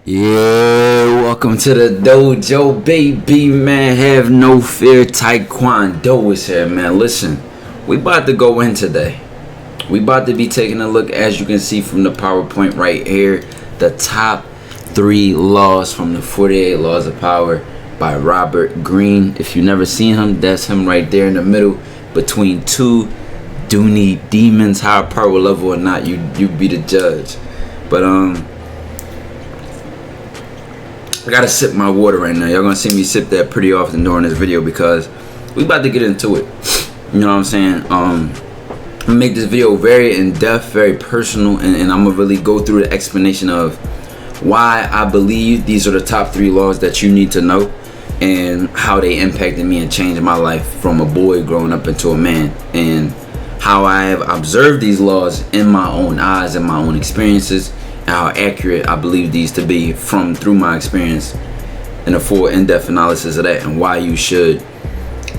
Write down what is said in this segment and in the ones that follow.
Yeah, welcome to the dojo, baby, man. Have no fear. TyKwonDoe is here, man. Listen, we about to go in today. We about to be taking a look, as you can see from the PowerPoint right here, the top 3 laws from the 48 Laws of Power by Robert Greene. If you never seen him, that's him right there in the middle between two Dooney demons. Higher power level or not, you be the judge. But I gotta sip my water right now. Y'all gonna see me sip that pretty often during this video because we about to get into it. You know what I'm saying? I'm gonna make this video very in-depth, very personal, and I'm gonna really go through the explanation of why I believe these are the top 3 laws that you need to know and how they impacted me and changed my life from a boy growing up into a man, and how I have observed these laws in my own eyes and my own experiences, and how accurate I believe these to be through my experience, and a full in-depth analysis of that, and why you should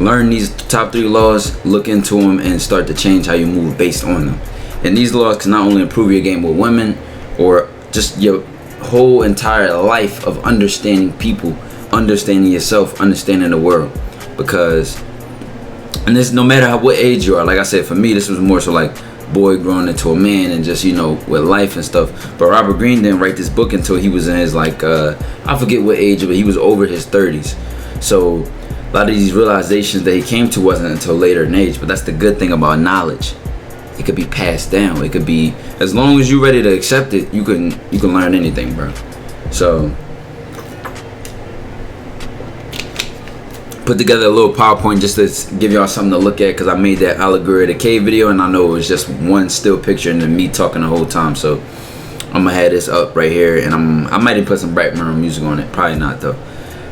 learn these top 3 laws, look into them, and start to change how you move based on them. And these laws can not only improve your game with women or just your whole entire life of understanding people, understanding yourself, understanding the world. Because, and this no matter what age you are, like I said, for me this was more so like boy growing into a man and just, you know, with life and stuff. But Robert Greene didn't write this book until he was in his I forget what age, but he was over his 30s. So a lot of these realizations that he came to wasn't until later in age. But that's the good thing about knowledge. It could be passed down. It could be, as long as you're ready to accept it, you can learn anything, bro. So put together a little PowerPoint just to give y'all something to look at, because I made that allegory of the cave video and I know it was just one still picture and then me talking the whole time. So I'm gonna have this up right here, and I might even put some background music on it. Probably not though.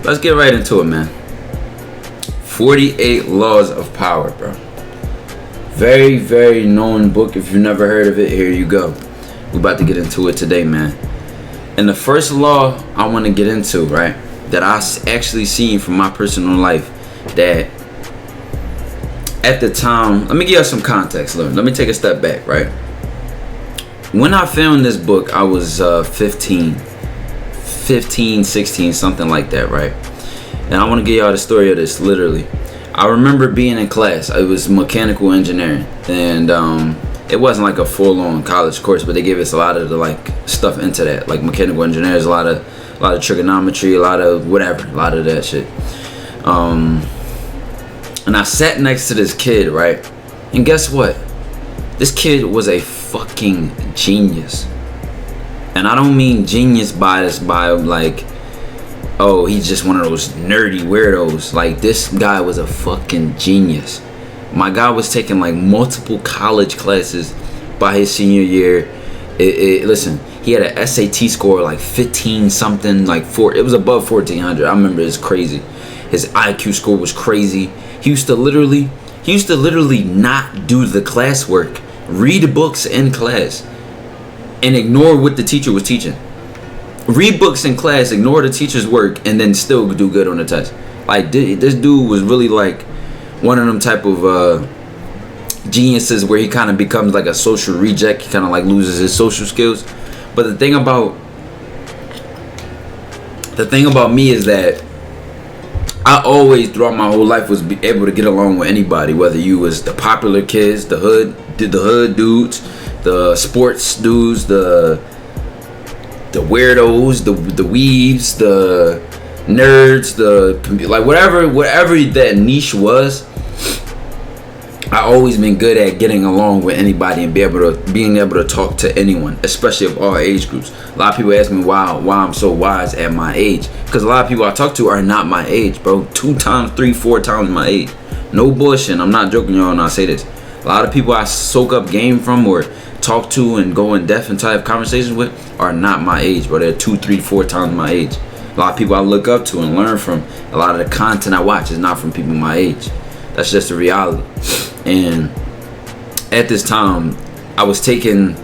Let's get right into it, man. 48 Laws of Power, bro. Very, very known book. If you've never heard of it, here you go. We're about to get into it today, man. And the first law I want to get into, right, that I actually seen from my personal life, that at the time, let me give you some context. Let me take a step back, right? When I found this book, I was 15, 16, something like that, right? And I want to give y'all the story of this, literally. I remember being in class. It was mechanical engineering, and it wasn't like a full-on college course, but they gave us a lot of the like stuff into that, like mechanical engineers, a lot of trigonometry, a lot of whatever, a lot of that shit. And I sat next to this kid, right? And guess what? This kid was a fucking genius. And I don't mean genius by like, oh, he's just one of those nerdy weirdos. Like, this guy was a fucking genius. My guy was taking like multiple college classes by his senior year. Listen, he had an SAT score like 15 something, like it was above 1400. I remember it's crazy. His IQ score was crazy. He used to literally not do the classwork, read books in class, and ignore what the teacher was teaching. Read books in class, ignore the teacher's work, and then still do good on the test. Like, this dude was really like one of them type of geniuses where he kind of becomes like a social reject. He kind of like loses his social skills. But the thing about me is that I always throughout my whole life was able to get along with anybody, whether you was the popular kids, the hood dudes, the sports dudes, the weirdos, the weaves, the nerds, like whatever that niche was. I always been good at getting along with anybody and being able to talk to anyone, especially of all age groups. A lot of people ask me why I'm so wise at my age, because a lot of people I talk to are not my age, bro. 2 times, 3, 4 times my age. No bullshit. I'm not joking, y'all, when I say this. A lot of people I soak up game from or talk to and go in depth and type conversations with are not my age, bro. They're 2, 3, 4 times my age. A lot of people I look up to and learn from. A lot of the content I watch is not from people my age. That's just the reality. And at this time, I was taking,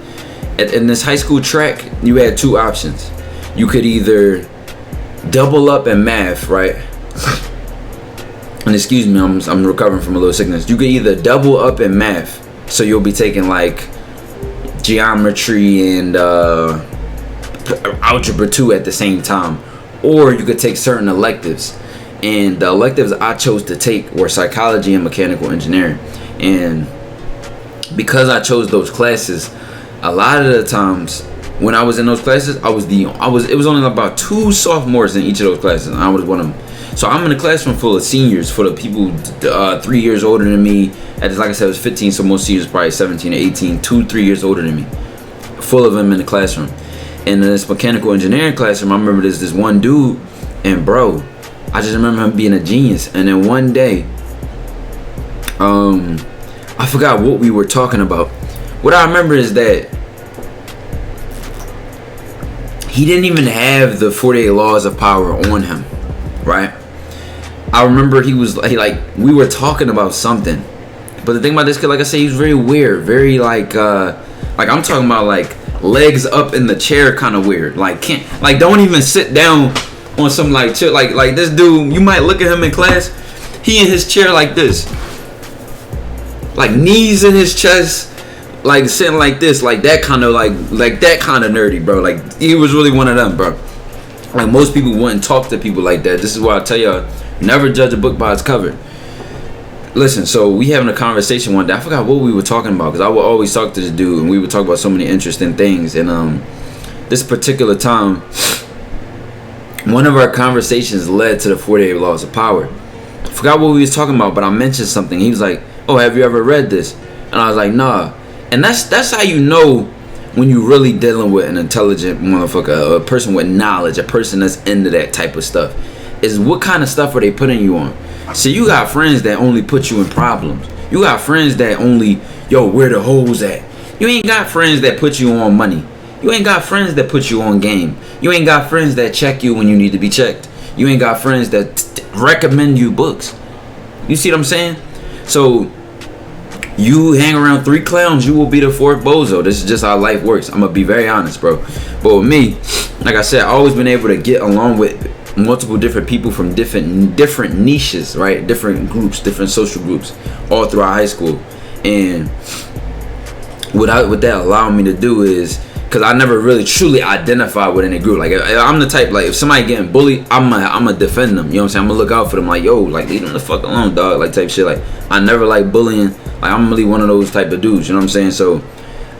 in this high school track, you had 2 options. You could either double up in math, right? And excuse me, I'm recovering from a little sickness. You could either double up in math, so you'll be taking like geometry and algebra 2 at the same time, or you could take certain electives. And the electives I chose to take were psychology and mechanical engineering. And because I chose those classes, a lot of the times when I was in those classes, it was only about 2 sophomores in each of those classes, and I was one of them. So I'm in a classroom full of seniors, full of people 3 years older than me. Like I said, it was 15, so most seniors probably 17 or 18, 2-3 years older than me. Full of them in the classroom. And in this mechanical engineering classroom, I remember there's this one dude, and bro, I just remember him being a genius. And then one day, I forgot what we were talking about. What I remember is that he didn't even have the 48 laws of power on him, right? I remember we were talking about something. But the thing about this kid, like I said, he was very weird, very like I'm talking about like legs up in the chair kind of weird. Like don't even sit down on some like chill. Like this dude, you might look at him in class, he in his chair like this. Like knees in his chest, like sitting like this, like that kind of nerdy, bro. Like he was really one of them, bro. Like most people wouldn't talk to people like that. This is why I tell y'all, never judge a book by its cover. Listen, so we having a conversation one day. I forgot what we were talking about, because I would always talk to this dude and we would talk about so many interesting things. And this particular time, one of our conversations led to the 48 laws of power. I forgot what we was talking about, but I mentioned something. He was like, "Oh, have you ever read this?" And I was like, "Nah." And that's how you know when you really dealing with an intelligent motherfucker, a person with knowledge, a person that's into that type of stuff, is what kind of stuff are they putting you on. So you got friends that only put you in problems. You got friends that only, where the hoes at? You ain't got friends that put you on money. You ain't got friends that put you on game. You ain't got friends that check you when you need to be checked. You ain't got friends that recommend you books. You see what I'm saying? So you hang around 3 clowns, you will be the 4th bozo. This is just how life works. I'm gonna be very honest, bro. But with me, like I said, I always been able to get along with multiple different people from different niches, right? Different groups, different social groups, all throughout high school. And what that allowed me to do is, because I never really truly identify with any group. Like I'm the type, like if somebody getting bullied, I'm gonna defend them. You know what I'm saying? I'm gonna look out for them. Like, like leave them the fuck alone, dog. Like type shit. Like I never like bullying. Like I'm really one of those type of dudes. You know what I'm saying? So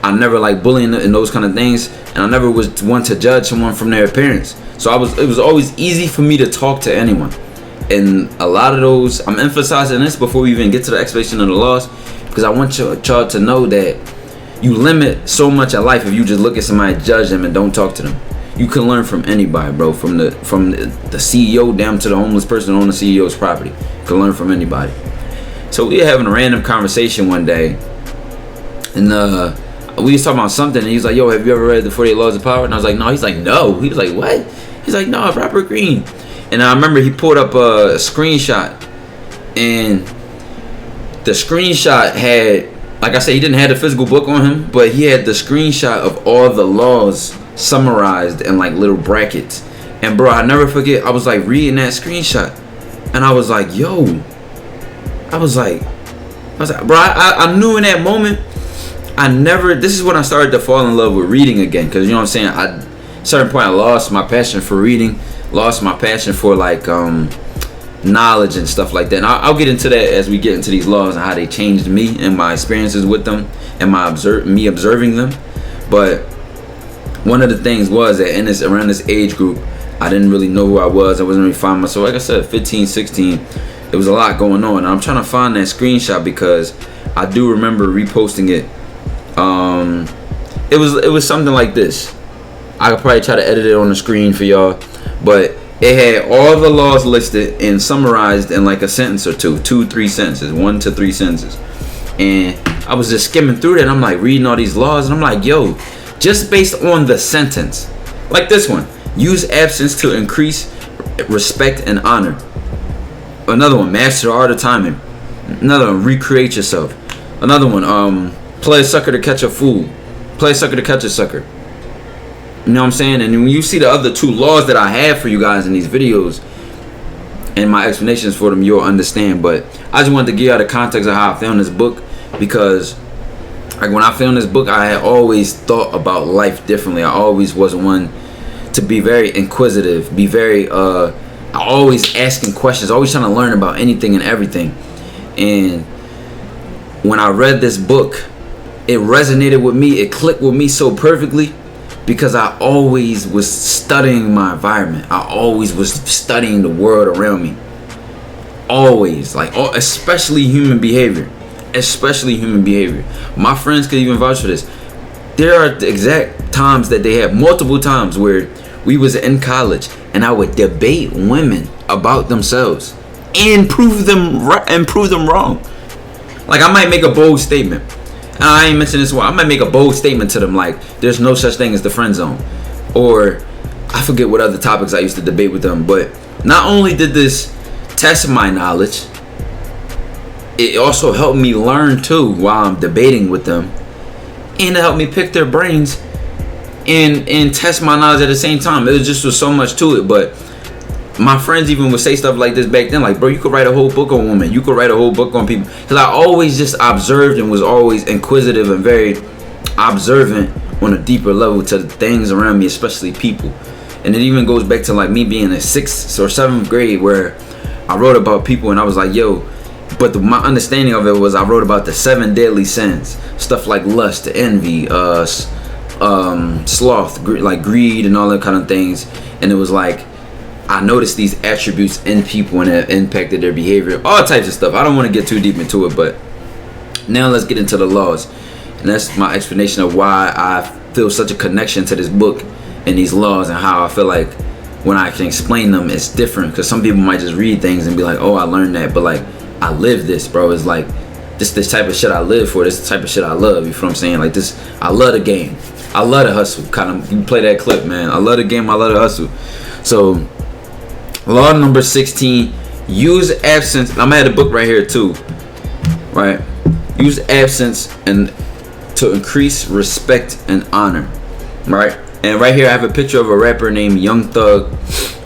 I never like bullying and those kind of things, and I never was one to judge someone from their appearance. So it was always easy for me to talk to anyone. And a lot of those, I'm emphasizing this before we even get to the explanation of the laws, because I want y'all to know that you limit so much of life if you just look at somebody, judge them, and don't talk to them. You can learn from anybody, bro. From the CEO down to the homeless person on the CEO's property. You can learn from anybody. So we were having a random conversation one day, and we was talking about something, and he was like, "Yo, have you ever read the 48 Laws of Power?" And I was like, "No." He's like, "No." He was like, "What?" He's like, "No, Robert Greene." And I remember he pulled up a screenshot, and the screenshot had, like I said, he didn't have the physical book on him, but he had the screenshot of all the laws summarized in like little brackets. And bro, I never forget, I was like reading that screenshot, and I was like, "Yo," I was like, bro, I knew in that moment, this is when I started to fall in love with reading again. Because, you know what I'm saying, at a certain point I lost my passion for reading, lost my passion for like knowledge and stuff like that. And I'll get into that as we get into these laws and how they changed me and my experiences with them and me observing them. But one of the things was that around this age group, I didn't really know who I was. I wasn't really finding myself. Like I said, 15, 16, there was a lot going on. And I'm trying to find that screenshot because I do remember reposting it. It was something like this. I could probably try to edit it on the screen for y'all, but it had all the laws listed and summarized in like a sentence or two, 3 sentences, 1 to 3 sentences. And I was just skimming through that, and I'm like reading all these laws, and I'm like, yo, just based on the sentence, like this one, use absence to increase respect and honor. Another one, master the art of timing. Another one, recreate yourself. Another one, play a sucker to catch a fool. Play a sucker to catch a sucker. You know what I'm saying? And when you see the other 2 laws that I have for you guys in these videos and my explanations for them, you'll understand. But I just wanted to give y'all the context of how I found this book, because like when I found this book, I had always thought about life differently. I always was one to be very inquisitive, be very always asking questions, always trying to learn about anything and everything. And when I read this book, it resonated with me, it clicked with me so perfectly, because I always was studying my environment. I always was studying the world around me. Always, like, especially human behavior. Especially human behavior. My friends could even vouch for this. There are exact times that they have, multiple times, where we was in college and I would debate women about themselves and prove them right and prove them wrong. Like, I might make a bold statement. And I ain't mentioned this one. I might make a bold statement to them, like, there's no such thing as the friend zone. Or I forget what other topics I used to debate with them. But not only did this test my knowledge, it also helped me learn too while I'm debating with them, and it helped me pick their brains and test my knowledge at the same time. It was just so much to it. But my friends even would say stuff like this back then, like, bro, you could write a whole book on women, you could write a whole book on people, because I always just observed and was always inquisitive and very observant on a deeper level to the things around me, especially people. And it even goes back to like me being in 6th or 7th grade, where I wrote about people and I was like, yo, but my understanding of it was I wrote about the 7 deadly sins, stuff like lust, envy, sloth, like greed and all that kind of things. And it was like, I noticed these attributes in people and it impacted their behavior, all types of stuff. I don't want to get too deep into it, but now let's get into the laws. And that's my explanation of why I feel such a connection to this book and these laws, and how I feel like when I can explain them, it's different. Because some people might just read things and be like, oh, I learned that, but like, I live this, bro. It's like this type of shit I live for. This is the type of shit I love. You feel what I'm saying? Like this, I love the game. I love the hustle. Kind of, you play that clip, man. I love the game. I love the hustle. So, law number 16: use absence. I'm gonna have the book right here too, right? Use absence and to increase respect and honor, right? And right here I have a picture of a rapper named Young Thug,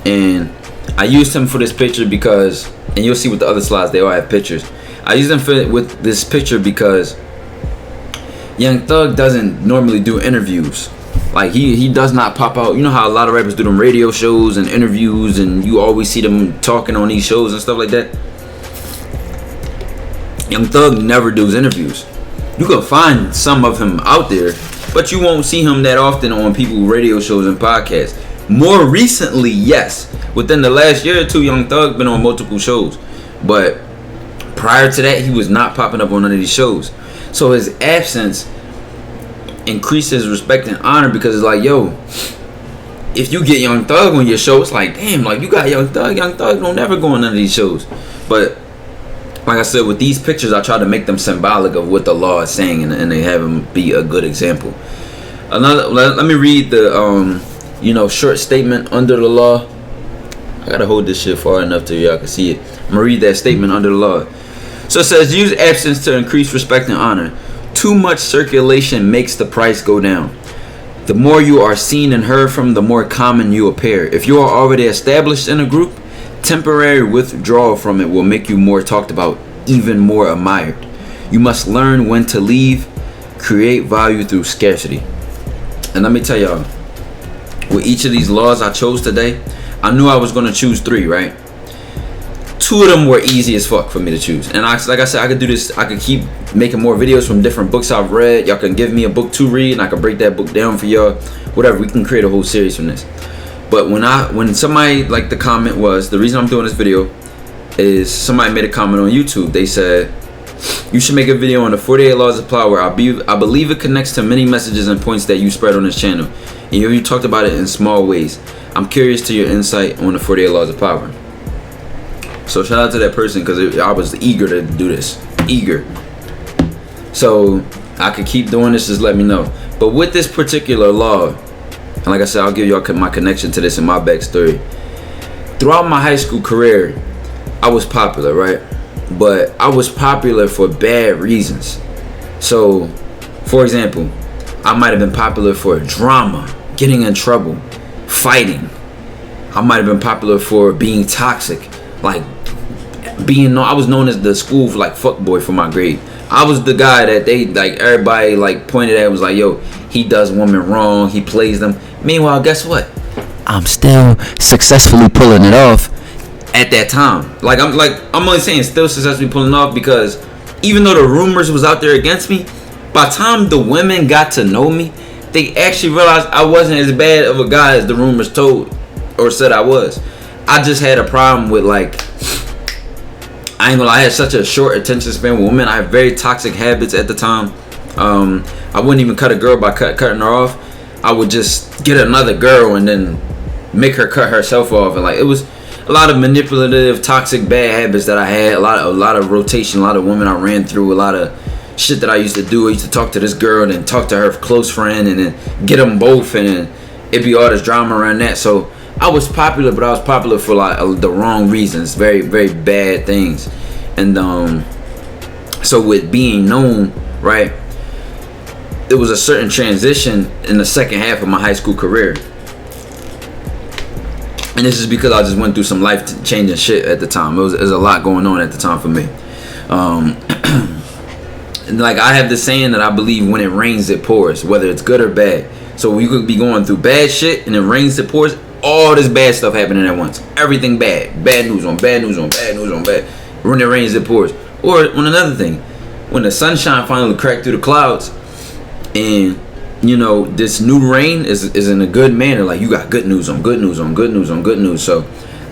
and I used him for this picture because, and you'll see with the other slides, they all have pictures. I used him with this picture because Young Thug doesn't normally do interviews. Like he does not pop out. You know how a lot of rappers do them radio shows and interviews, and you always see them talking on these shows and stuff like that. Young Thug never does interviews. You can find some of him out there, but you won't see him that often on people's radio shows and podcasts. More recently, yes. Within the last year or two, Young Thug been on multiple shows. But prior to that, he was not popping up on none of these shows. So his absence increases respect and honor, because it's like, yo, if you get Young Thug on your show, it's like, damn, like, you got Young Thug don't never go on none of these shows. But like I said, with these pictures, I try to make them symbolic of what the law is saying, and they have them be a good example. Let me read the short statement under the law. I gotta hold this shit far enough till y'all can see it. I'm gonna read that statement under the law. So it says, use absence to increase respect and honor. Too much circulation makes the price go down. The more you are seen and heard from, the more common you appear. If you are already established in a group, temporary withdrawal from it will make you more talked about, even more admired. You must learn when to leave. Create value through scarcity. And let me tell y'all, with each of these laws I chose today, I knew I was going to choose 3, right? 2 of them were easy as fuck for me to choose. And like I said, I could do this. I could keep making more videos from different books I've read. Y'all can give me a book to read, and I can break that book down for y'all. Whatever, we can create a whole series from this. But when somebody, like, the comment was, the reason I'm doing this video is somebody made a comment on YouTube. They said, you should make a video on the 48 laws of power. I believe it connects to many messages and points that you spread on this channel, and you talked about it in small ways. I'm curious to your insight on the 48 laws of power. So shout out to that person, because I was eager to do this. Eager. So I could keep doing this, just let me know. But with this particular law, and like I said, I'll give y'all my connection to this and my backstory. Throughout my high school career, I was popular, right? But I was popular for bad reasons. So, for example, I might have been popular for drama, getting in trouble, fighting. I might have been popular for being toxic, like I was known as the school for like fuckboy for my grade. I was the guy that everybody like pointed at and was like, yo, he does women wrong, he plays them. Meanwhile, guess what? I'm still successfully pulling it off at that time. I'm only saying still successfully pulling it off because even though the rumors was out there against me, by the time the women got to know me, they actually realized I wasn't as bad of a guy as the rumors told or said I was. I just had a problem with, like, I ain't gonna lie, I had such a short attention span with women. I had very toxic habits at the time. I wouldn't even cut a girl by cutting her off. I would just get another girl and then make her cut herself off. And, like, it was a lot of manipulative, toxic, bad habits that I had. A lot of rotation, a lot of women I ran through, a lot of shit that I used to do. I used to talk to this girl and then talk to her close friend and then get them both, and then it'd be all this drama around that. So I was popular, but I was popular for, like, the wrong reasons, very, very bad things. And so with being known, right, there was a certain transition in the second half of my high school career. And this is because I just went through some life-changing shit at the time. It was a lot going on at the time for me. Like, I have this saying that I believe when it rains, it pours, whether it's good or bad. So you could be going through bad shit, and it rains, it pours. All this bad stuff happening at once. Everything bad. Bad news on bad news on bad news on bad. When it rains, it pours. Or on another thing, when the sunshine finally cracked through the clouds, and, you know, this new rain is in a good manner. Like, you got good news on good news on good news on good news. So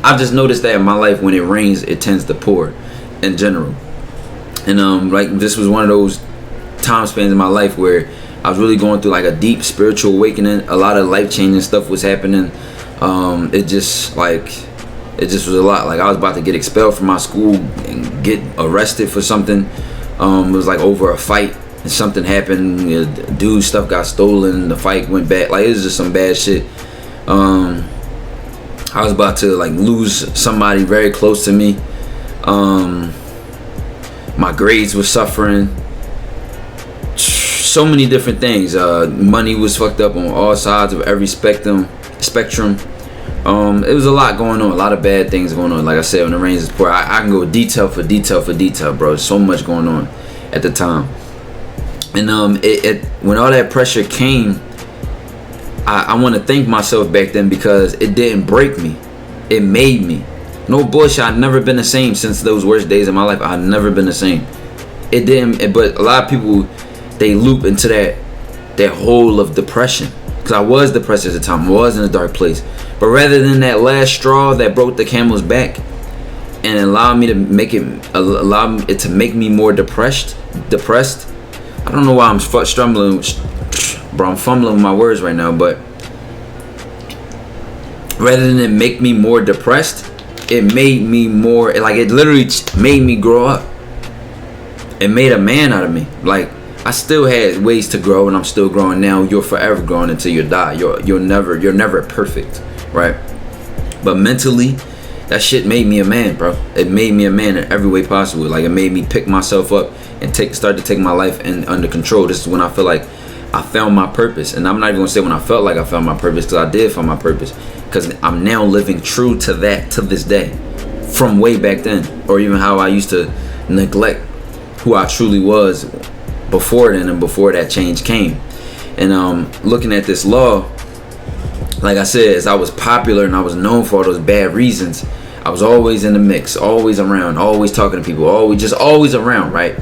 I've just noticed that in my life, when it rains, it tends to pour in general. And like, this was one of those time spans in my life where I was really going through, like, a deep spiritual awakening. A lot of life-changing stuff was happening. It just was a lot. Like, I was about to get expelled from my school and get arrested for something. It was like over a fight, and something happened. You know, dude's stuff got stolen. The fight went bad. Like, it was just some bad shit. I was about to, like, lose somebody very close to me. My grades were suffering. So many different things. Money was fucked up on all sides of every spectrum. It was a lot going on, a lot of bad things going on. Like I said, when the rains is poor, I can go detail for detail, bro. So much going on at the time. And when all that pressure came, I want to thank myself back then, because it didn't break me. It made me. No bullshit, I've never been the same since those worst days of my life. I've never been the same. It didn't, but a lot of people, they loop into that hole of depression. Because I was depressed at the time. I was in a dark place. But rather than that last straw that broke the camel's back and allow it to make me more depressed. I don't know why I'm stumbling, bro. I'm fumbling with my words right now. But rather than it make me more depressed, it made me more, like, it literally made me grow up. It made a man out of me. Like, I still had ways to grow, and I'm still growing now. You're forever growing until you die. You're never perfect, right? But mentally, that shit made me a man, bro. It made me a man in every way possible. Like, it made me pick myself up and start to take my life under control. This is when I feel like I found my purpose. And I'm not even gonna say when I felt like I found my purpose, because I did find my purpose. Because I'm now living true to that to this day, from way back then, or even how I used to neglect who I truly was before then, and before that change came. And looking at this law, like I said, as I was popular and I was known for all those bad reasons, I was always in the mix, always around, always talking to people, always around, right?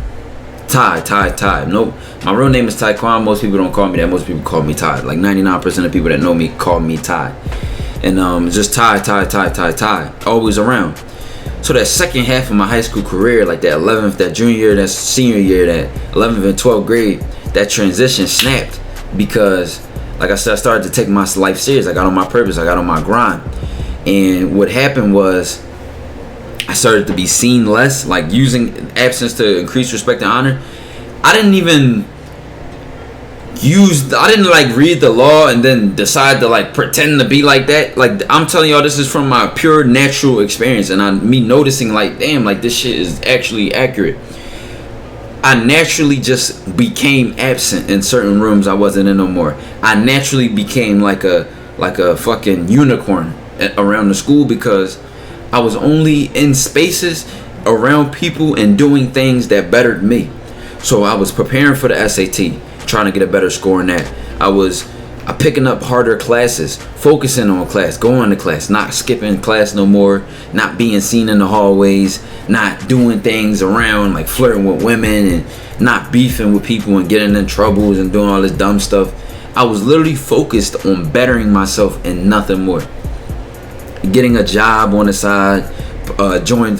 Ty. No, my real name is TyKwon. Most people don't call me that. Most people call me Ty. Like 99% of people that know me call me Ty. And just Ty. Always around. So that second half of my high school career, like that 11th, that junior year, that senior year, that 11th and 12th grade, that transition snapped, because, like I said, I started to take my life serious. I got on my purpose. I got on my grind. And what happened was, I started to be seen less, like using absence to increase respect and honor. I didn't like read the law and then decide to like pretend to be like that. Like, I'm telling y'all, this is from my pure natural experience, and me noticing, like, damn, like, this shit is actually accurate. I naturally just became absent in certain rooms I wasn't in no more. I naturally became like a fucking unicorn around the school, because I was only in spaces around people and doing things that bettered me. So I was preparing for the SAT, trying to get a better score in that. I was Picking up harder classes, focusing on class, going to class, not skipping class no more, not being seen in the hallways, not doing things around like flirting with women and not beefing with people and getting in troubles and doing all this dumb stuff. I was literally focused on bettering myself and nothing more. Getting a job on the side,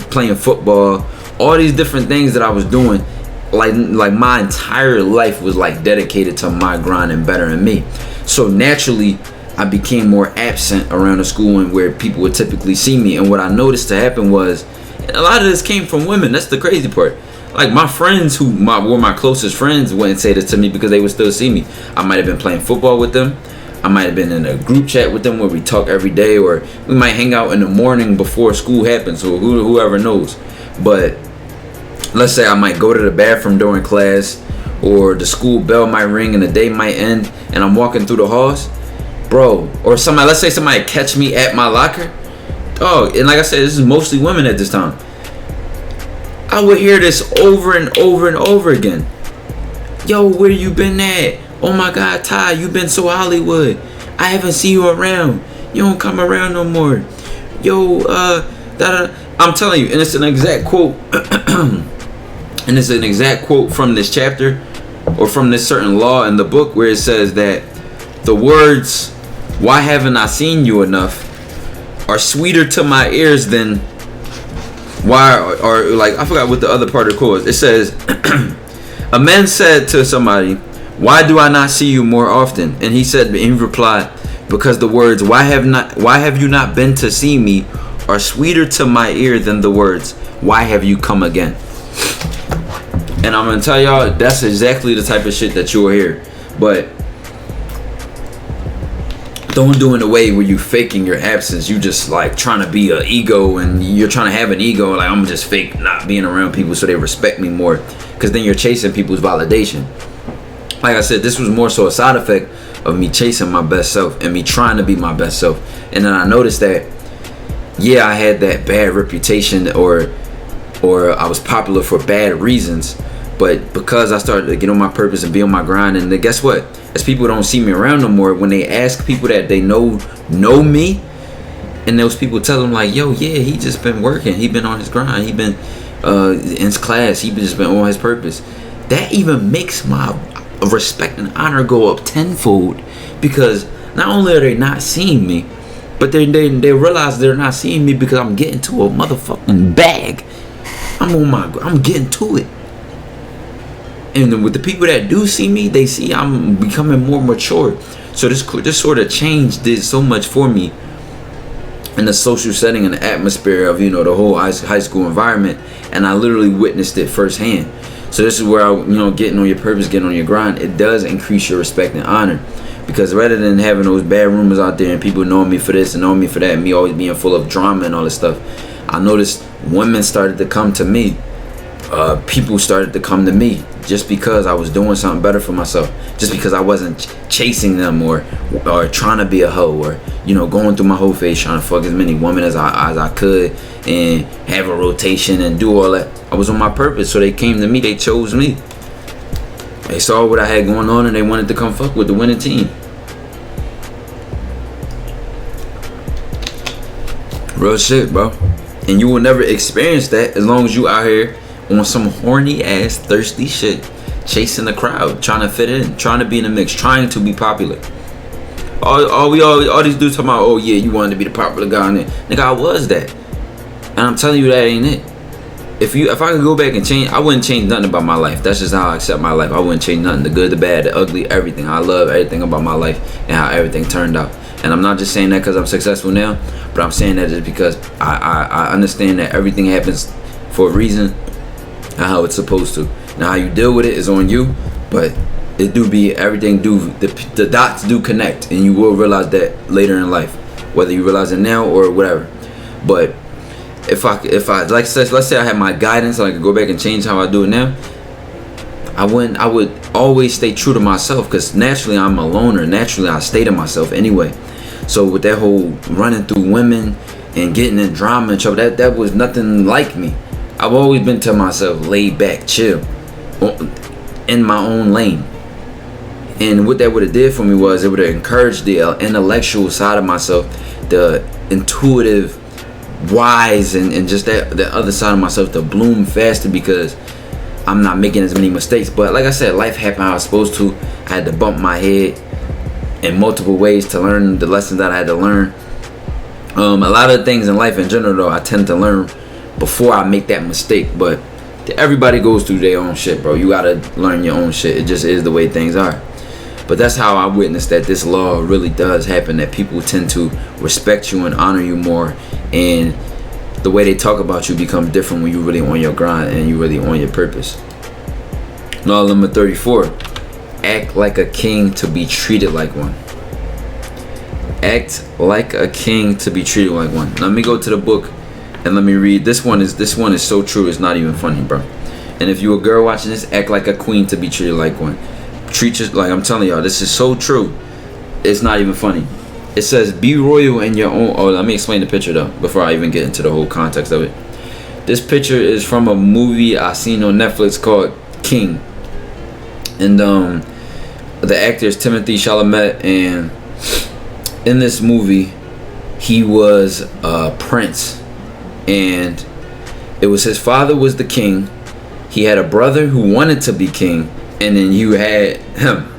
playing football, all these different things that I was doing. Like my entire life was like dedicated to my grind and bettering me. So naturally, I became more absent around the school and where people would typically see me. And what I noticed to happen was, a lot of this came from women. That's the crazy part. Like my friends were my closest friends wouldn't say this to me because they would still see me. I might have been playing football with them. I might have been in a group chat with them where we talk every day, or we might hang out in the morning before school happens, or whoever knows. But let's say I might go to the bathroom during class, or the school bell might ring and the day might end, and I'm walking through the halls, bro. Or let's say somebody catch me at my locker. Oh, and like I said, this is mostly women at this time. I would hear this over and over and over again. Yo, where you been at? Oh my God, Ty, you been so Hollywood. I haven't seen you around. You don't come around no more. Yo, I'm telling you, and it's an exact quote. And it's an exact quote from this chapter, or from this certain law in the book, where it says that the words, "Why haven't I seen you enough?" are sweeter to my ears than or like, I forgot what the other part of the quote is. It says, a man said to somebody, "Why do I not see you more often?" And he replied, "Because the words, why have you not been to see me, are sweeter to my ear than the words, why have you come again?" And I'm gonna tell y'all, that's exactly the type of shit that you'll hear. But don't do it in a way where you faking your absence. You just like trying to be an ego, and you're trying to have an ego, like I'm just fake not being around people so they respect me more, because then you're chasing people's validation. Like I said, this was more so a side effect of me chasing my best self and me trying to be my best self. And then I noticed that, yeah, I had that bad reputation, or I was popular for bad reasons, but because I started to get on my purpose and be on my grind, and then guess what? As people don't see me around no more, when they ask people that they know me, and those people tell them like, "Yo, yeah, he just been working, he been on his grind, he been in his class, he just been on his purpose," that even makes my respect and honor go up tenfold, because not only are they not seeing me, but they realize they're not seeing me because I'm getting to a motherfucking bag. I'm getting to it. And then with the people that do see me, they see I'm becoming more mature. So this sort of change did so much for me in the social setting and the atmosphere of, the whole high school environment. And I literally witnessed it firsthand. So this is where getting on your purpose, getting on your grind, it does increase your respect and honor. Because rather than having those bad rumors out there and people knowing me for this and knowing me for that, and me always being full of drama and all this stuff, I noticed women started to come to me. People started to come to me just because I was doing something better for myself, just because I wasn't chasing them or trying to be a hoe, or going through my whole phase trying to fuck as many women as I could and have a rotation and do all that. I was on my purpose, so they came to me. They chose me. They saw what I had going on and they wanted to come fuck with the winning team. Real shit, bro. And you will never experience that as long as you out here on some horny ass thirsty shit, chasing the crowd, trying to fit in, trying to be in the mix, trying to be popular. All these dudes talking about, "Oh yeah, you wanted to be the popular guy," and nigga, I was that. And I'm telling you, that ain't it. If I could go back and change, I wouldn't change nothing about my life. That's just how I accept my life. I wouldn't change nothing, the good, the bad, the ugly, everything. I love everything about my life and how everything turned out. And I'm not just saying that because I'm successful now, but I'm saying that just because I understand that everything happens for a reason and how it's supposed to. Now how you deal with it is on you, but the dots do connect, and you will realize that later in life, whether you realize it now or whatever. But if I let's say I had my guidance and I could go back and change how I do it now, I would always stay true to myself, because naturally I'm a loner. Naturally I stay to myself anyway. So with that whole running through women and getting in drama and trouble, that was nothing like me. I've always been to myself, laid back, chill, in my own lane. And what that would have did for me was it would have encouraged the intellectual side of myself, the intuitive, wise, and just that other side of myself to bloom faster, because I'm not making as many mistakes. But like I said, life happened how I was supposed to. I had to bump my head in multiple ways to learn the lessons that I had to learn. A lot of things in life in general, though, I tend to learn before I make that mistake. But everybody goes through their own shit, bro. You gotta learn your own shit. It just is the way things are. But that's how I witnessed that this law really does happen, that people tend to respect you and honor you more, and the way they talk about you becomes different when you really on your grind and you really on your purpose. Law number 34. Act like a king to be treated like one. Act like a king to be treated like one. Let me go to the book and let me read. This one is so true, it's not even funny, bro. And if you a girl watching this, act like a queen to be treated like one. Treat you like, I'm telling y'all, this is so true, it's not even funny. It says, be royal in your own. Oh, let me explain the picture though before I even get into the whole context of it. This picture is from a movie I seen on Netflix called King, and the actor is Timothy Chalamet, and in this movie he was a prince, and it was his father was the king. He had a brother who wanted to be king, and then you had him.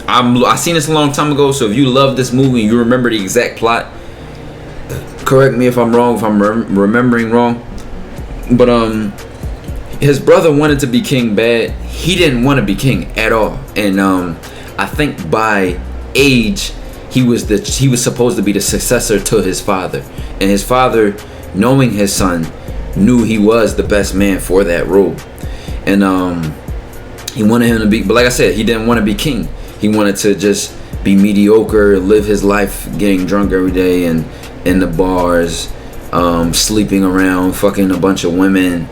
I seen this a long time ago, so if you love this movie and you remember the exact plot, correct me if I'm wrong, if I'm remembering wrong. But his brother wanted to be king bad. He didn't want to be king at all, and I think by age he was supposed to be the successor to his father, and his father, knowing his son, knew he was the best man for that role, and he wanted him to be. But like I said, he didn't want to be king. He wanted to just be mediocre, live his life getting drunk every day and in the bars, sleeping around, fucking a bunch of women,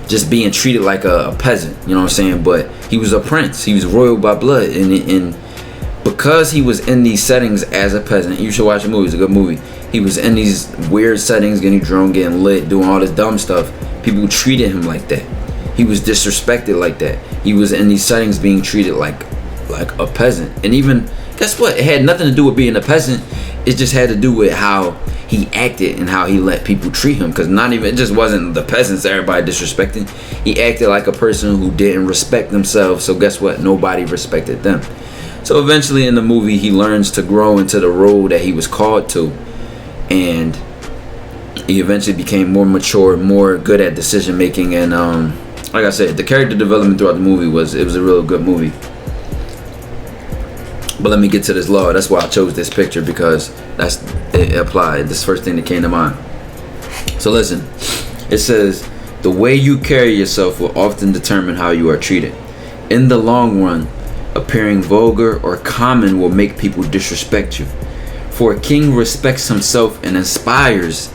just being treated like a peasant, you know what I'm saying? But he was a prince, he was royal by blood, and because he was in these settings as a peasant, you should watch the movie, it's a good movie. He was in these weird settings, getting drunk, getting lit, doing all this dumb stuff. People treated him like that. He was disrespected like that. He was in these settings being treated like a peasant. And even, guess what? It had nothing to do with being a peasant. It just had to do with how he acted and how he let people treat him. Because it just wasn't the peasants that everybody disrespecting. He acted like a person who didn't respect themselves. So guess what? Nobody respected them. So eventually in the movie, he learns to grow into the role that he was called to. And he eventually became more mature, more good at decision making. And like I said, the character development throughout the movie was a real good movie. But let me get to this law. That's why I chose this picture, because it applied. This first thing that came to mind. So listen, it says, the way you carry yourself will often determine how you are treated. In the long run, appearing vulgar or common will make people disrespect you. For a king respects himself and inspires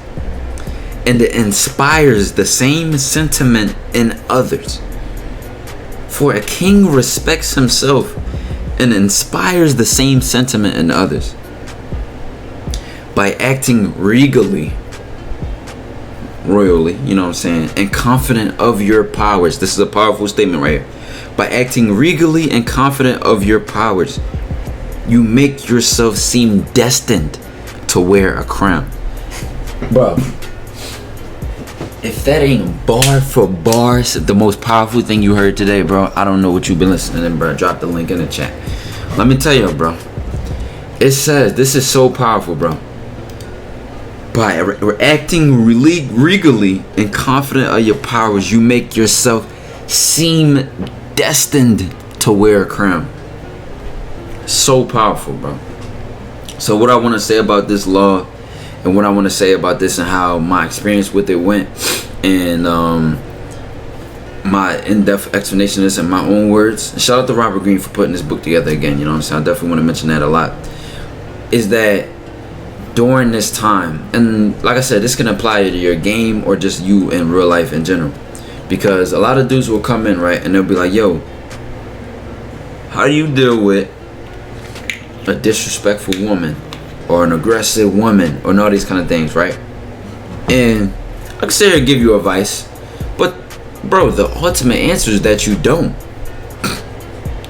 the same sentiment in others. For a king respects himself and inspires the same sentiment in others by acting royally, you know what I'm saying, and confident of your powers. This is a powerful statement right here. By acting regally and confident of your powers, you make yourself seem destined to wear a crown. Bro, if that ain't bar for bar the most powerful thing you heard today, bro, I don't know what you've been listening to, bro. Drop the link in the chat. Let me tell you, bro. It says, this is so powerful, bro. By acting regally and confident of your powers, you make yourself seem destined to wear a crown. So powerful, bro. So what I want to say about this law, and what I want to say about this, and how my experience with it went, and my in-depth explanation of this in my own words. Shout out to Robert Greene for putting this book together again, you know what I'm saying? I definitely want to mention that a lot. Is that during this time, and like I said, this can apply to your game or just you in real life in general, because a lot of dudes will come in, right, and they'll be like, yo, how do you deal with a disrespectful woman or an aggressive woman or all these kind of things, right? And I can say I give you advice, but bro, the ultimate answer is that you don't.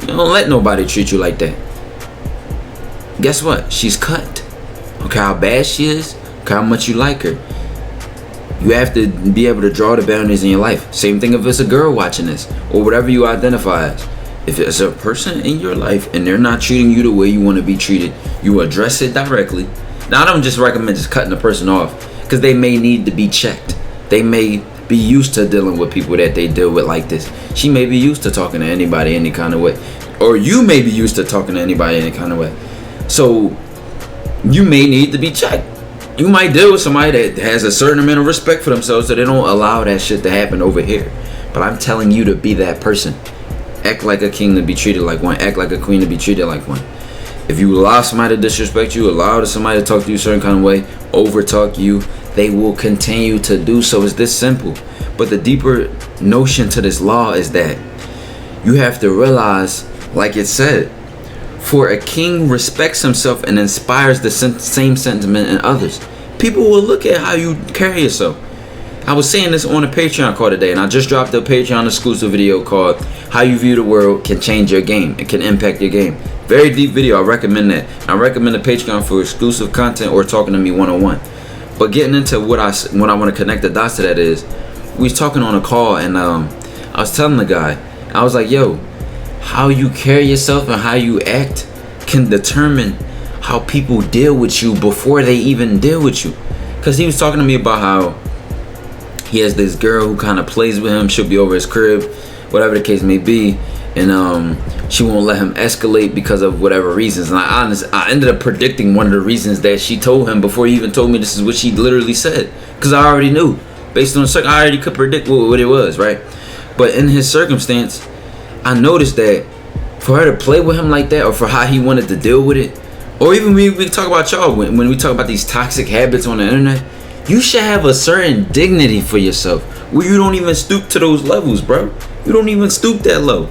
You know don't let nobody treat you like that. Guess what? She's cut. Okay, how bad she is, okay, how much you like her. You have to be able to draw the boundaries in your life. Same thing if it's a girl watching this, or whatever you identify as. If it's a person in your life and they're not treating you the way you want to be treated, you address it directly. Now, I don't just recommend just cutting the person off, because they may need to be checked. They may be used to dealing with people that they deal with like this. She may be used to talking to anybody any kind of way, or you may be used to talking to anybody any kind of way. So you may need to be checked. You might deal with somebody that has a certain amount of respect for themselves, so they don't allow that shit to happen over here. But I'm telling you to be that person. Act like a king to be treated like one. Act like a queen to be treated like one. If you allow somebody to disrespect you, allow somebody to talk to you a certain kind of way, over talk you, they will continue to do so. It's this simple. But the deeper notion to this law is that you have to realize, like it said, for a king respects himself and inspires the same sentiment in others. People will look at how you carry yourself. I was saying this on a Patreon call today, and I just dropped a Patreon exclusive video called How You View the World Can Change Your Game. It can impact your game. Very deep video. I recommend that. I recommend the Patreon for exclusive content or talking to me one-on-one. But getting into what I want to connect the dots to that is, we was talking on a call, and I was telling the guy, I was like, yo, how you carry yourself and how you act can determine how people deal with you before they even deal with you. Because he was talking to me about how he has this girl who kind of plays with him. She'll be over his crib, whatever the case may be, and she won't let him escalate because of whatever reasons. And I ended up predicting one of the reasons that she told him before he even told me this is what she literally said, because I already knew. Based on I already could predict what it was, right? But in his circumstance, I noticed that for her to play with him like that, or for how he wanted to deal with it, or even we talk about y'all, when we talk about these toxic habits on the internet, you should have a certain dignity for yourself where you don't even stoop to those levels, bro. You don't even stoop that low.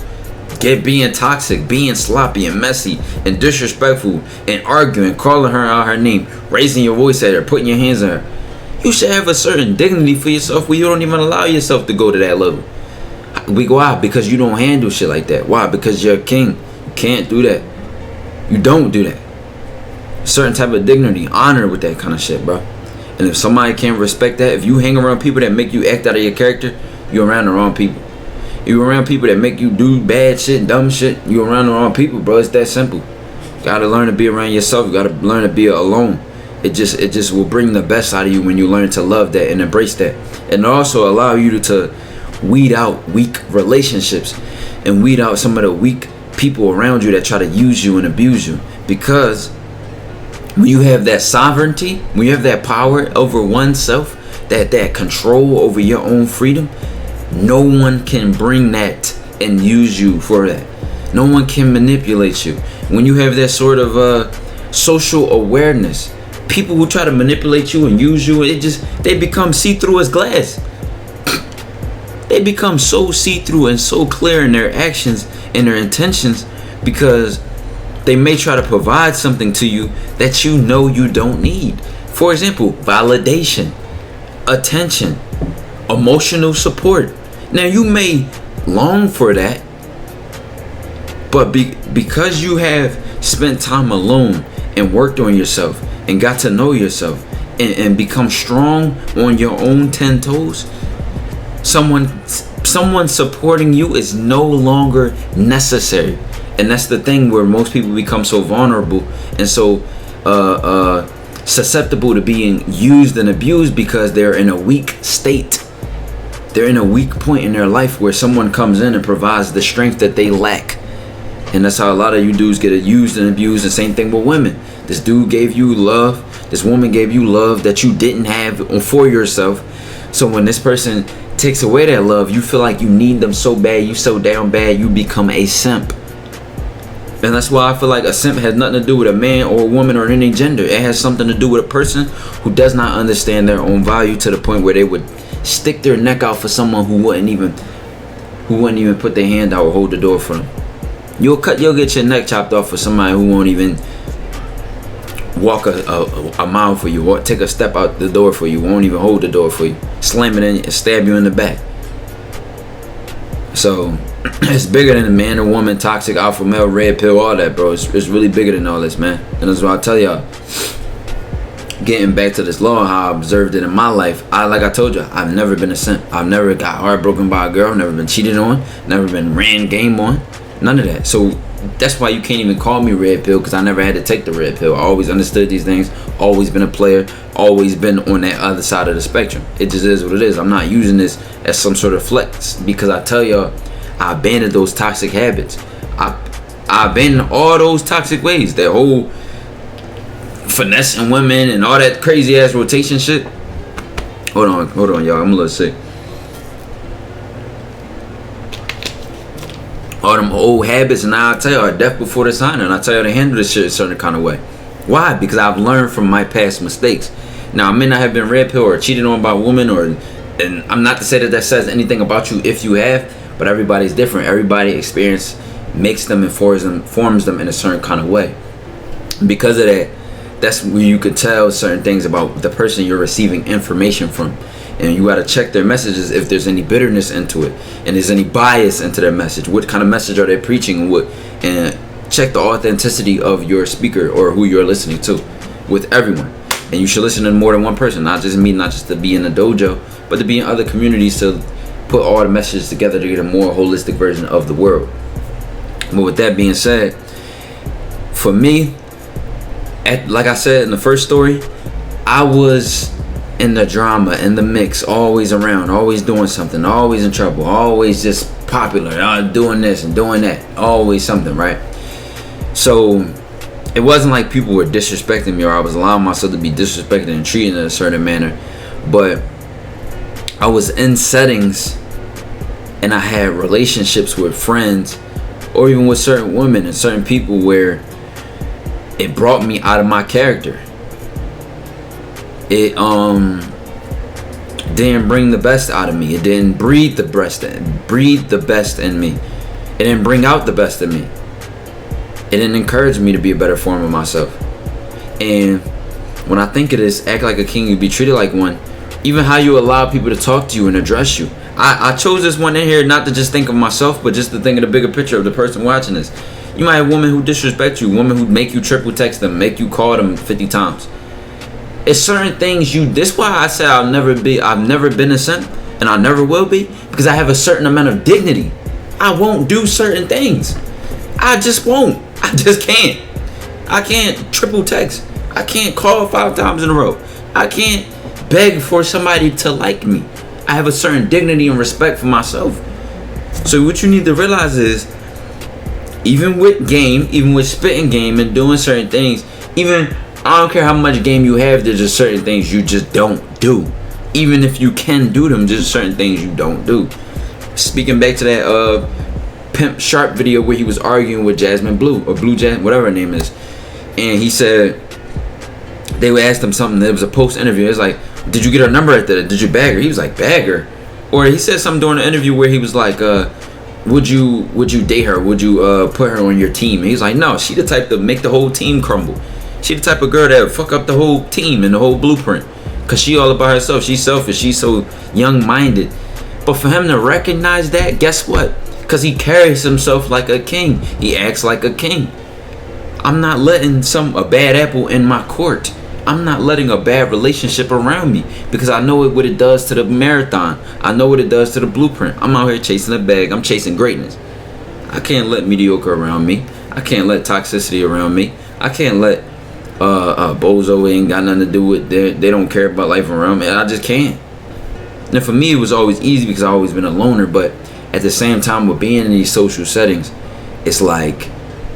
Being toxic, being sloppy and messy and disrespectful and arguing, calling her out her name, raising your voice at her, putting your hands on her. You should have a certain dignity for yourself where you don't even allow yourself to go to that level. We go out because you don't handle shit like that. Why? Because you're a king. You can't do that. You don't do that. A certain type of dignity, honor with that kind of shit, bro. And if somebody can't respect that, if you hang around people that make you act out of your character, you're around the wrong people. You're around people that make you do bad shit, dumb shit, you're around the wrong people, bro. It's that simple. You gotta learn to be around yourself. You gotta learn to be alone. It just will bring the best out of you when you learn to love that and embrace that. And also allow you to weed out weak relationships and weed out some of the weak people around you that try to use you and abuse you. Because when you have that sovereignty, when you have that power over oneself, that control over your own freedom, no one can bring that and use you for that. No one can manipulate you. When you have that sort of social awareness, people who try to manipulate you and use you, they become see-through as glass. They become so see-through and so clear in their actions and their intentions, because they may try to provide something to you that you know you don't need. For example, validation, attention, emotional support. Now you may long for that, but because you have spent time alone and worked on yourself and got to know yourself and become strong on your own 10 toes, someone supporting you is no longer necessary. And that's the thing where most people become so vulnerable and so susceptible to being used and abused, because they're in a weak state. They're in a weak point in their life where someone comes in and provides the strength that they lack. And that's how a lot of you dudes get used and abused. The same thing with women. This dude gave you love. This woman gave you love that you didn't have for yourself. So when this person takes away that love, you feel like you need them so bad, you so down bad, you become a simp. And that's why I feel like a simp has nothing to do with a man or a woman or any gender. It has something to do with a person who does not understand their own value to the point where they would stick their neck out for someone who wouldn't even put their hand out or hold the door for them. You'll get your neck chopped off for somebody who won't even walk a mile for you, or take a step out the door for you, won't even hold the door for you, slam it in and stab you in the back. So it's bigger than a man or woman, toxic, alpha male, red pill, all that, bro. It's really bigger than all this, man. And that's why I tell y'all, getting back to this law, how I observed it in my life, like I told you, I've never been a simp. I've never got heartbroken by a girl, never been cheated on, never been ran game on, none of that. So that's why you can't even call me red pill, because I never had to take the red pill. I always understood these things, always been a player, always been on that other side of the spectrum. It just is what it is. I'm not using this as some sort of flex, because I tell y'all, I abandoned those toxic habits. I abandoned all those toxic ways, that whole finessing women and all that crazy ass rotation shit. Hold on, y'all, I'm a little sick. All them old habits, and now I tell you, are death before the sign, and I tell you to handle this shit a certain kind of way. Why? Because I've learned from my past mistakes. Now, I may not have been red pill or cheated on by women, and I'm not to say that says anything about you if you have, but everybody's different. Everybody experience makes them and forms them in a certain kind of way. Because of that, that's where you could tell certain things about the person you're receiving information from. And you got to check their messages if there's any bitterness into it, and there's any bias into their message. What kind of message are they preaching? And check the authenticity of your speaker or who you're listening to with everyone. And you should listen to more than one person, not just to be in the dojo, but to be in other communities, to put all the messages together to get a more holistic version of the world. But with that being said, for me, like I said in the first story, I was in the drama, in the mix, always around, always doing something, always in trouble, always just popular, doing this and doing that, always something, right? So it wasn't like people were disrespecting me, or I was allowing myself to be disrespected and treated in a certain manner, but I was in settings and I had relationships with friends, or even with certain women and certain people, where it brought me out of my character. It didn't bring the best out of me. It didn't breathe the best in me. It didn't bring out the best in me. It didn't encourage me to be a better form of myself. And when I think of this, act like a king, you be treated like one. Even how you allow people to talk to you and address you. I chose this one in here not to just think of myself, but just to think of the bigger picture of the person watching this. You might have a woman who disrespect you, a woman who make you triple text them, make you call them 50 times. It's certain things this why I say I've never been a simp, and I never will be, because I have a certain amount of dignity. I won't do certain things. I just won't. I just can't. I can't triple text. I can't call 5 times in a row. I can't beg for somebody to like me. I have a certain dignity and respect for myself. So what you need to realize is, even with game, even with spitting game and doing certain things, even I don't care how much game you have, there's just certain things you just don't do. Even if you can do them, just certain things you don't do. Speaking back to that Pimp Sharp video where he was arguing with Jasmine Blue, or Blue Jasmine, whatever her name is, and he said they would ask him something. There was a post interview. It's like, did you get her number at the? Did you bag her? He was like, bag her, or he said something during the interview where he was like, would you date her? Would you put her on your team? And he was like, no, she the type to make the whole team crumble. She the type of girl that would fuck up the whole team and the whole blueprint, cause she all about herself. She's selfish. She's so young-minded. But for him to recognize that, guess what? Cause he carries himself like a king. He acts like a king. I'm not letting a bad apple in my court. I'm not letting a bad relationship around me, because I know what it does to the marathon. I know what it does to the blueprint. I'm out here chasing a bag. I'm chasing greatness. I can't let mediocre around me. I can't let toxicity around me. I can't let bozo ain't got nothing to do with they don't care about life around me. I just can't. And for me, it was always easy because I've always been a loner, but at the same time, with being in these social settings, it's like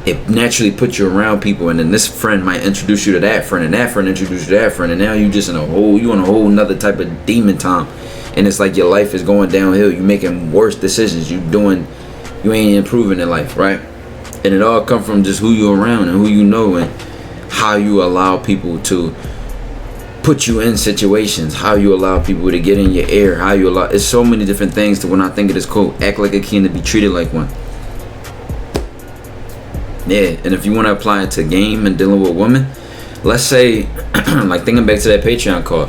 it naturally puts you around people, and then this friend might introduce you to that friend, and that friend introduce you to that friend, and now you just you on a whole nother type of demon time, and it's like your life is going downhill. You making worse decisions. You ain't improving in life, right? And it all come from just who you're around and who you know, and how you allow people to put you in situations, how you allow people to get in your ear, how you allow. It's so many different things to when I think of this quote, act like a king to be treated like one. Yeah, and if you want to apply it to game and dealing with women, let's say, like thinking back to that Patreon call,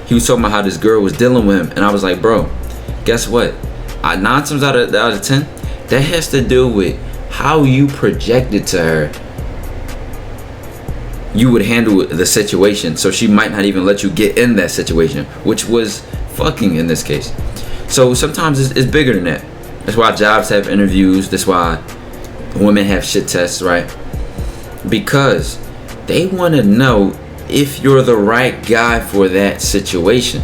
he was talking about how this girl was dealing with him, and I was like, bro, guess what? 9 times out of 10, that has to do with how you projected to her you would handle the situation, so she might not even let you get in that situation, which was fucking in this case. So sometimes it's bigger than that. That's why jobs have interviews. That's why women have shit tests, right? Because they want to know if you're the right guy for that situation.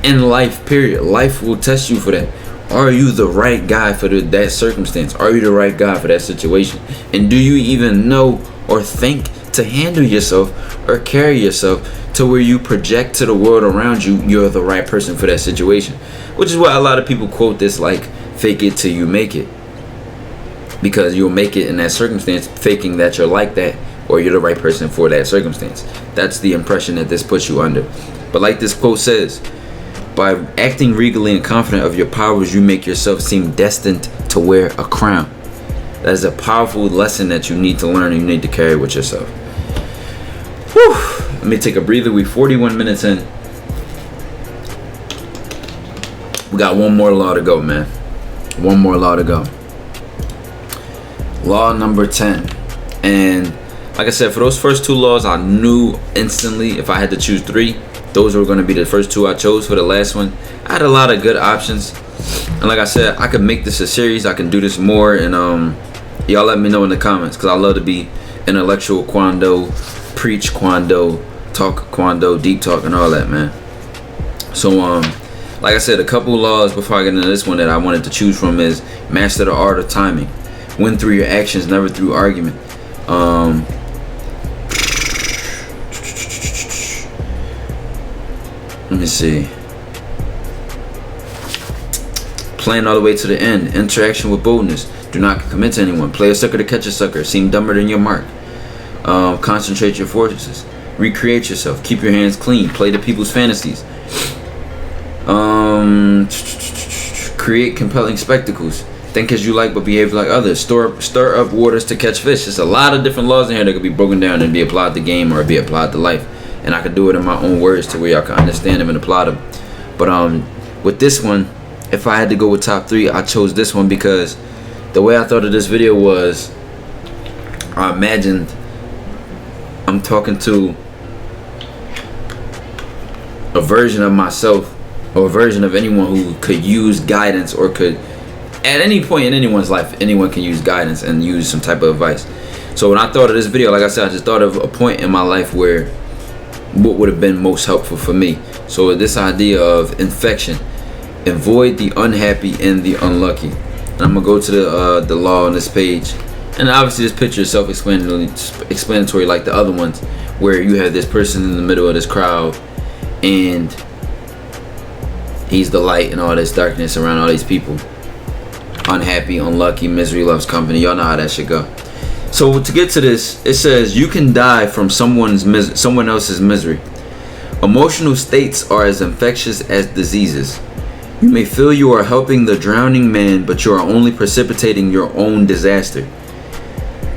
In life, period. Life will test you for that. Are you the right guy for that circumstance? Are you the right guy for that situation? And do you even know or think to handle yourself or carry yourself to where you project to the world around you you're the right person for that situation? Which is why a lot of people quote this like, fake it till you make it. Because you'll make it in that circumstance faking that you're like that or you're the right person for that circumstance. That's the impression that this puts you under. But like this quote says, by acting regally and confident of your powers, you make yourself seem destined to wear a crown. That is a powerful lesson that you need to learn and you need to carry with yourself. Whew. Let me take a breather. We 41 minutes in. We got one more law to go, man. One more law to go. Law number 10. And like I said, for those first 2 laws, I knew instantly if I had to choose 3, those were going to be the first 2 I chose. For the last one, I had a lot of good options. And like I said, I could make this a series. I can do this more. And y'all let me know in the comments, because I love to be intellectual Kwondo, preach Kwondo, talk Kwondo, deep talk, and all that, man. So like I said, a couple laws before I get into this one that I wanted to choose from is master the art of timing. Win through your actions, never through argument. Let me see. Plan all the way to the end. Interaction with boldness. Do not commit to anyone. Play a sucker to catch a sucker. Seem dumber than your mark. Concentrate your forces. Recreate yourself. Keep your hands clean. Play to people's fantasies. Create compelling spectacles. Think as you like but behave like others. Stir up waters to catch fish. There's a lot of different laws in here that could be broken down and be applied to game or be applied to life. And I could do it in my own words to where y'all can understand them and apply them. But with this one, if I had to go with top 3, I chose this one because the way I thought of this video was, I imagined I'm talking to a version of myself or a version of anyone who could use guidance or could, at any point in anyone's life, anyone can use guidance and use some type of advice. So when I thought of this video, like I said, I just thought of a point in my life where what would have been most helpful for me. So this idea of infection, avoid the unhappy and the unlucky. And I'm gonna go to the law on this page, and obviously this picture is self-explanatory like the other ones, where you have this person in the middle of this crowd and he's the light and all this darkness around all these people. Unhappy, unlucky, misery loves company. Y'all know how that should go. So to get to this, it says you can die from someone else's misery. Emotional states are as infectious as diseases. You may feel you are helping the drowning man, but you are only precipitating your own disaster.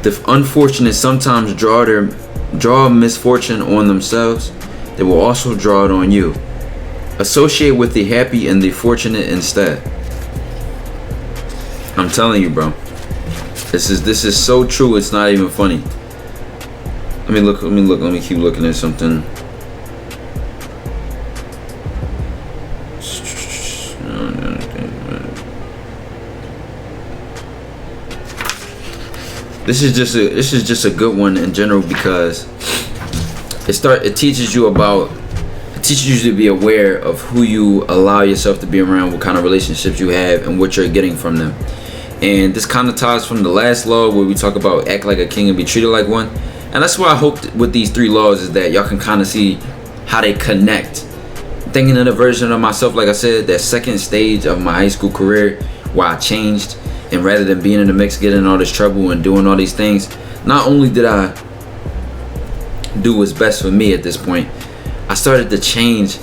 The unfortunate sometimes draw misfortune on themselves. They will also draw it on you. Associate with the happy and the fortunate instead. I'm telling you, bro. This is so true. It's not even funny. Let me keep looking at something. This is just a good one in general because it teaches you to be aware of who you allow yourself to be around, what kind of relationships you have, and what you're getting from them. And this kind of ties from the last law where we talk about act like a king and be treated like one. And that's why I hope with these 3 laws is that y'all can kind of see how they connect. Thinking of the version of myself, like I said, that second stage of my high school career where I changed, and rather than being in the mix, getting in all this trouble and doing all these things, not only did I do what's best for me at this point, I started to change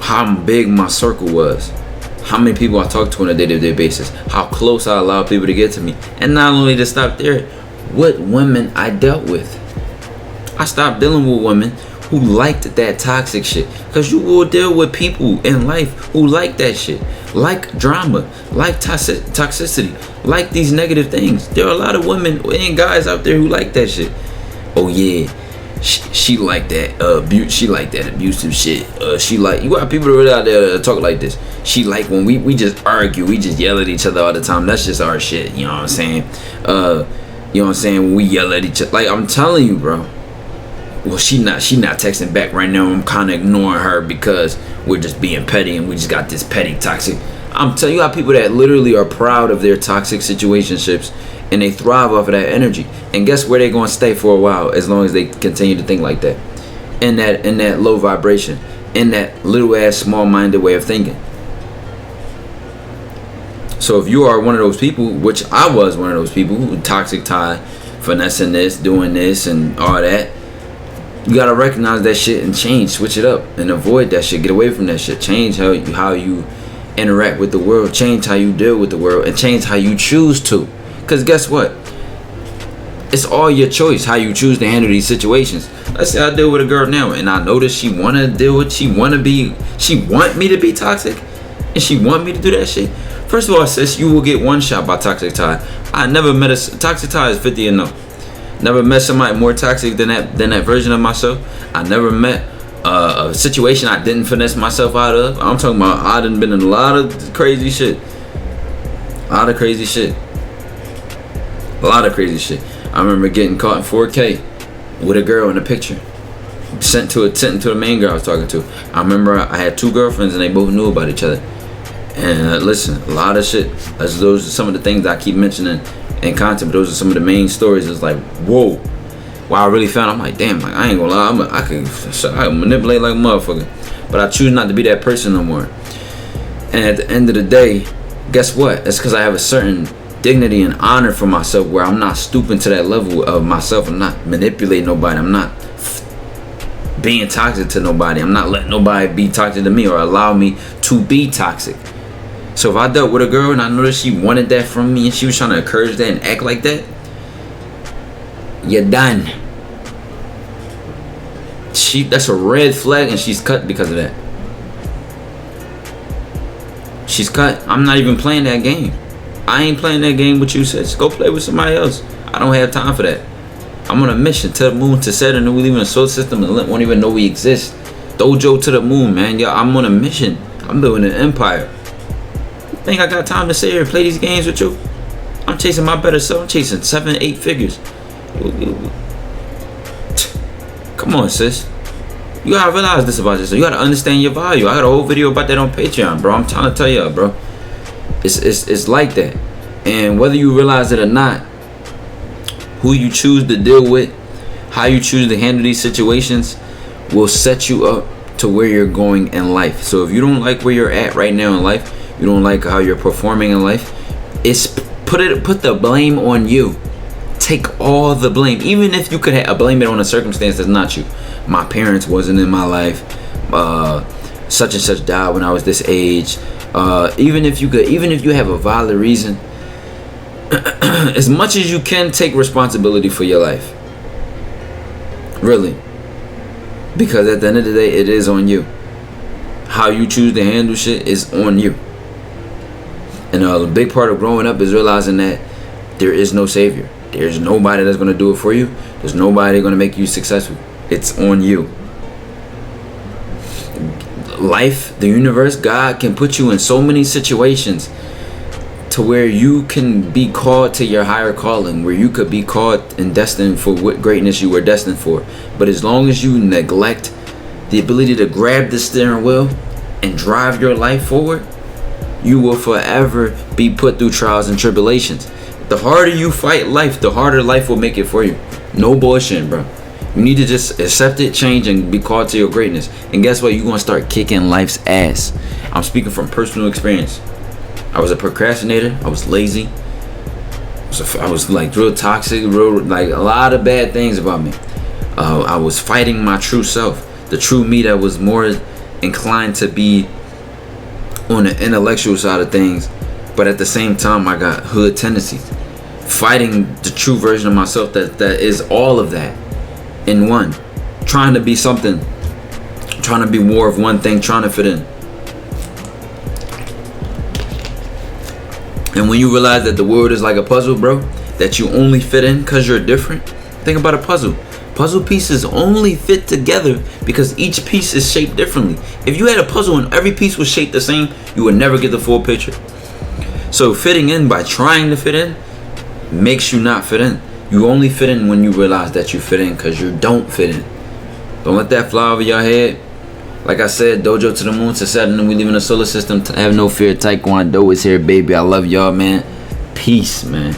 how big my circle was, how many people I talked to on a day-to-day basis, how close I allowed people to get to me, and not only to stop there, what women I dealt with. I stopped dealing with women who liked that toxic shit. Because you will deal with people in life who like that shit, like drama, like toxicity, like these negative things. There are a lot of women and guys out there who like that shit. Oh yeah, she like that she like that abusive shit. She like, you got people really out there that talk like this. She like when we just argue, we just yell at each other all the time. That's just our shit. You know what I'm saying? You know what I'm saying? When we yell at each other, like I'm telling you, bro. Well, she not texting back right now. I'm kind of ignoring her because we're just being petty and we just got this petty toxic. I'm telling you, got people that literally are proud of their toxic situationships and they thrive off of that energy. And guess where they're going to stay for a while, as long as they continue to think like that, in that low vibration, in that little ass small-minded way of thinking. So if you are one of those people, which I was one of those people, who toxic Ty, finessing this, doing this, and all that, you gotta recognize that shit and change, switch it up, and avoid that shit. Get away from that shit. Change how you interact with the world. Change how you deal with the world, and change how you choose to. Cause guess what? It's all your choice how you choose to handle these situations. Let's say I deal with a girl now, and I notice she want me to be toxic, and she want me to do that shit. First of all, sis, you will get one shot by toxic Ty. I never met a toxic Ty is 50 and no. Never met somebody more toxic than that version of myself. I never met a situation I didn't finesse myself out of. I'm talking about I done been in a lot of crazy shit. A lot of crazy shit. I remember getting caught in 4K with a girl in a picture. Sent to the main girl I was talking to. I remember I had 2 girlfriends and they both knew about each other. And listen, a lot of shit. Those are some of the things I keep mentioning in content, but those are some of the main stories. It's like, whoa. While I really found, I'm like, damn, like, I ain't gonna lie, I can manipulate like a motherfucker. But I choose not to be that person no more. And at the end of the day, guess what? It's because I have a certain dignity and honor for myself, where I'm not stooping to that level of myself. I'm not manipulating nobody. I'm not being toxic to nobody. I'm not letting nobody be toxic to me or allow me to be toxic. So if I dealt with a girl and I noticed she wanted that from me and she was trying to encourage that and act like that, you're done. That's a red flag, and she's cut because of that. She's cut. I'm not even playing that game. I ain't playing that game with you, sis. Go play with somebody else. I don't have time for that. I'm on a mission to the moon, to Saturn, and we live in a solar system and won't even know we exist. DOJO to the moon, man. Yo, I'm on a mission. I'm building an empire. Think I got time to sit here and play these games with you? I'm chasing my better self. I'm chasing 7-8 figures. Come on, sis. You gotta realize this about yourself. You gotta understand your value. I got a whole video about that on Patreon, bro. I'm trying to tell y'all, bro. It's like that. And whether you realize it or not, who you choose to deal with, how you choose to handle these situations, will set you up to where you're going in life. So if you don't like where you're at right now in life, you don't like how you're performing in life, put the blame on you. Take all the blame, even if you could blame it on a circumstance that's not you. My parents wasn't in my life. Such and such died when I was this age. Even if you have a valid reason, as much as you can, take responsibility for your life. Really, because at the end of the day, it is on you. How you choose to handle shit is on you. And a big part of growing up is realizing that there is no savior. There's nobody that's going to do it for you. There's nobody going to make you successful. It's on you. Life, the universe, God can put you in so many situations to where you can be called to your higher calling, where you could be called and destined for what greatness you were destined for. But as long as you neglect the ability to grab the steering wheel and drive your life forward, you will forever be put through trials and tribulations. The harder you fight life, the harder life will make it for you. No bullshit, bro. You need to just accept it, change, and be called to your greatness. And guess what? You're going to start kicking life's ass. I'm speaking from personal experience. I was a procrastinator. I was lazy. I was like real toxic, like a lot of bad things about me. I was fighting my true self, the true me that was more inclined to be on the intellectual side of things, but at the same time I got hood tendencies, fighting the true version of myself that is all of that in one. trying to be something, trying to be more of one thing, trying to fit in. And when you realize that the world is like a puzzle, bro, that you only fit in because you're different. Think about a puzzle. Puzzle pieces only fit together because each piece is shaped differently. If you had a puzzle and every piece was shaped the same, you would never get the full picture. So fitting in by trying to fit in makes you not fit in. You only fit in when you realize that you fit in because you don't fit in. Don't let that fly over your head. Like I said, Dojo to the moon, to Saturn, and we live in a solar system. Have no fear, TyKwonDoe is here, baby. I love y'all, man. Peace, man.